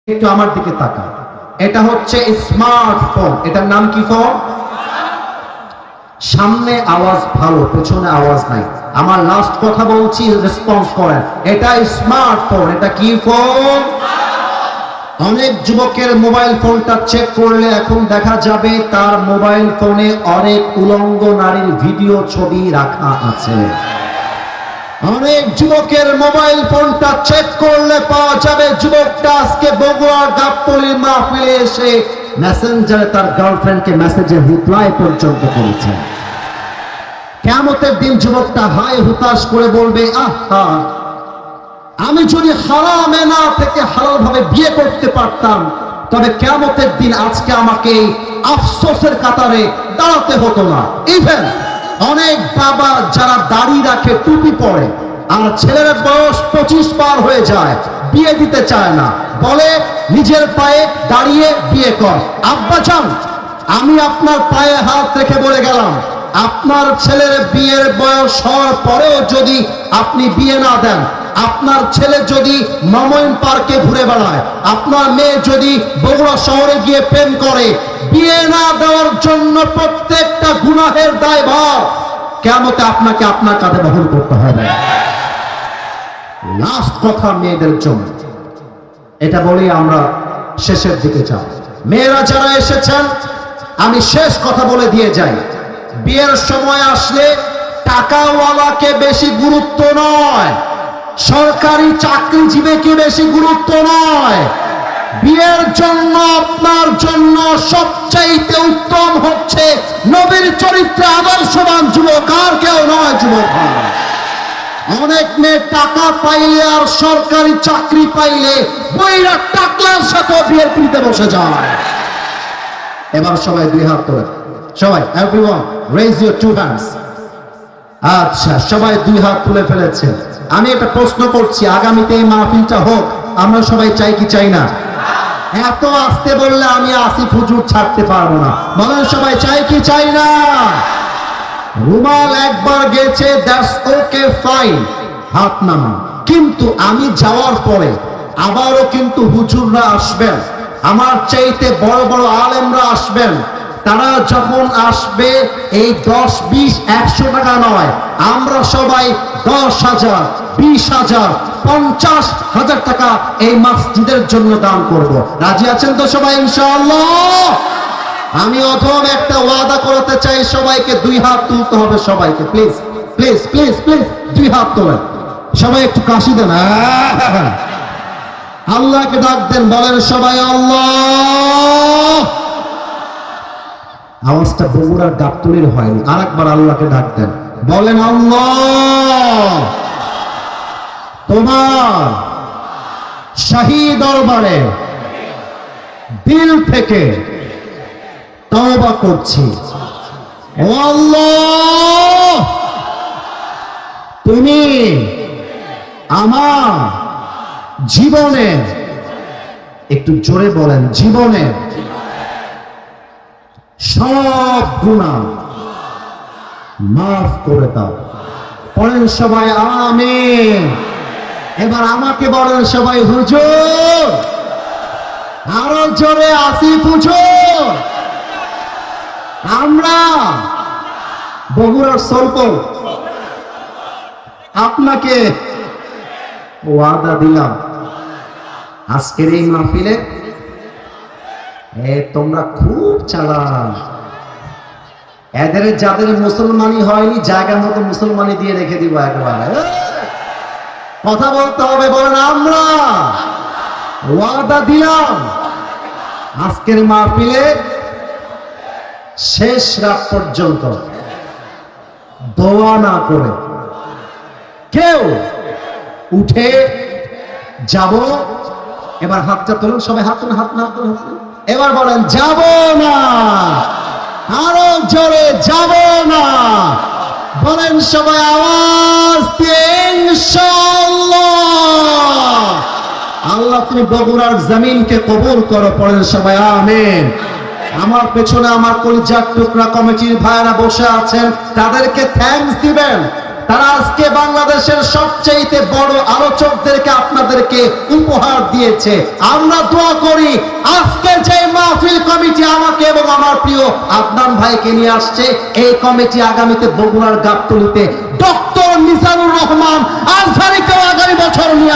একটু আমার দিকে তাকা। এটা হচ্ছে স্মার্টফোন। এটার নাম কি ফোন? সামনে আওয়াজ ভালো, পেছনে আওয়াজ নাই। আমার লাস্ট কথা বলছি, রেসপন্স করেন। এটা স্মার্টফোন। এটা কি ফোন? অনেক যুবকের মোবাইল ফোনটা চেক করলে এখন দেখা যাবে তার মোবাইল ফোনে অনেক উলঙ্গ নারীর ভিডিও ছবি রাখা আছে। অনেক যুবকের মোবাইল ফোনটা চেক করলে পাওয়া যাবে যুবকটা আজকে বগুড়া গাবতলীর মাহফিলে এসে মেসেঞ্জারে তার গার্লফ্রেন্ডকে মেসেজের রিপ্লাই পর্যন্ত করেছে। কিয়ামতের দিন যুবকটা হায় হুতাশ করে বলবে, আহা, আমি যদি হারামে না থেকে হালাল ভাবে বিয়ে করতে পারতাম তবে কিয়ামতের দিন আজকে আমাকে আফসোসের কাতারে দাঁড়াতে হতো না। ইভেন অনেক বাবা যারা দাড়ি রাখে, টুপি পরে, আর ছেলের বয়স 25 পার হয়ে যায়, বিয়ে দিতে চায় না, বলে নিজের পায়ে দাঁড়িয়ে বিয়ে কর। আব্বাজান, আমি আপনার পায়ে হাত রেখে বলে গেলাম, আপনার ছেলের বিয়ের বয়স হওয়ার পরেও যদি আপনি বিয়ে না দেন, আপনার ছেলে যদি মামইন পার্কে ঘুরে বেড়ায়, আপনার মেয়ে যদি বগুড়া শহরে গিয়ে প্রেম করে, বিয়ে না দেওয়ার জন্য প্রত্যেকটা গুনাহের দায়ভার কিয়ামতে আপনাকে আপনার কাঁধে বহন করতে হবে। লাস্ট কথা মেয়েদের জন্য, এটা বলি আমরা শেষের দিকে যাব। মেয়েরা যারা এসেছেন, আমি শেষ কথা বলে দিয়ে যাই, বিয়ের সময় আসলে টাকাওয়ালাকে বেশি গুরুত্ব নয়, সরকারি চাকরিজীবীকে বেশি গুরুত্ব নয়। বিয়ের জন্য আপনার জন্য সবচাইতে উত্তম হচ্ছে নবীর চরিত্রে আদর্শবান যুবক, আর কেউ নয় যুবক। অনেক মেয়ে টাকা পাইলে আর সরকারি চাকরি পাইলে বইরা টাকলার সাথে বিয়ের পিড়িতে বসে যায়। এবার সবাই দুই হাত তোলেন, সবাই, everyone raise your two hands. আচ্ছা, সবাই দুই হাত তুলে ফেলেছেন। আমি একটা প্রশ্ন করছি, আগামীতে এই মাহফিলটা হোক, আমরা সবাই চাই কি চাই না? এত আসতে বললে আমি আসিফ হুজুর ছাড়তে পারবো না। বলেন সবাই চাই কি চাই না? রুমাল একবার গেছে, দ্যাটস ওকে, ফাইন, হাত নামান। কিন্তু আমি যাওয়ার পরে আবারও কিন্তু হুজুররা আসবেন, আমার চাইতে বড় বড় আলেমরা আসবেন। তারা যখন আসবে এই 10, 20, 100 টাকা নয়, আমরা সবাই 10,000, 20,000, 50,000 টাকা এই মসজিদের জন্য দান করব। রাজি আছেন তো সবাই ইনশাআল্লাহ? আমি অথম একটা ওয়াদা করতে চাই, সবাইকে দুই হাত তুলতে হবে। সবাইকে প্লিজ প্লিজ প্লিজ প্লিজ দুই হাত তোলেন। সবাই একটু কাশি দেন, আল্লাহকে ডাক দেন, বলেন সবাই আল্লাহ। আওয়াজটা বগুড়ার গাবতলীর হয়নি, আর একবার আল্লাহকে ডাক দেন, বলেন আল্লাহ। তোমার শাহী দরবারে দিল থেকে তওবা করছি, ও আল্লাহ, তুমি আমার জীবনে, একটু জোরে বলেন, জীবনে সব গুনাহ মাফ করে দাও। পড়েন সবাই আমিন। এবার আমাকে বলেন সবাই হুজুর, আরো জোরে আসিফ হুজুর। আমরা বগুড়ার সরপল আপনাকে ওয়াদা দিলাম, আজকের এই মাহফিলে তোমরা খুব চালাক, এদের যাদের মুসলমানি হয়নি জায়গা মতো মুসলমানি দিয়ে রেখে দিব একবারে। কথা বলতে হবে, বলেন আমরা ওয়াদা দিলাম, আজকের মাহফিলে শেষ রাত পর্যন্ত দোয়া না করে কেউ উঠে যাব। এবার হাতটা তুলুন সবাই, হাত তুলুন, হাত না তুলুন। এবার বলেন যাব না, আরো জোরে যাব না। বলেন সবাই আওয়াজ দিয়ে ইনশাআল্লাহ। আল্লাহ তুমি বগুড়ার জমিনকে কবুল করো। পড়েন সবাই আমিন। আমার পেছনে আমার কলিজার টুকরা কমিটির ভাইরা বসে আছেন, তাদেরকে থ্যাঙ্কস দিবেন। তারা আজকে বাংলাদেশের সবচেয়ে বড় আলোচকদেরকে আপনাদেরকে উপহার দিয়েছে। আমরা দোয়া করি আজকে যে মাহফিল কমিটি আমাকে এবং আমার প্রিয় আদনান ভাইকে নিয়ে আসছে, এই কমিটি আগামীতে বগুড়ার গাবতলীতে ডক্টর মিজানুর রহমান আজহারীকে আগামী বছর নিয়ে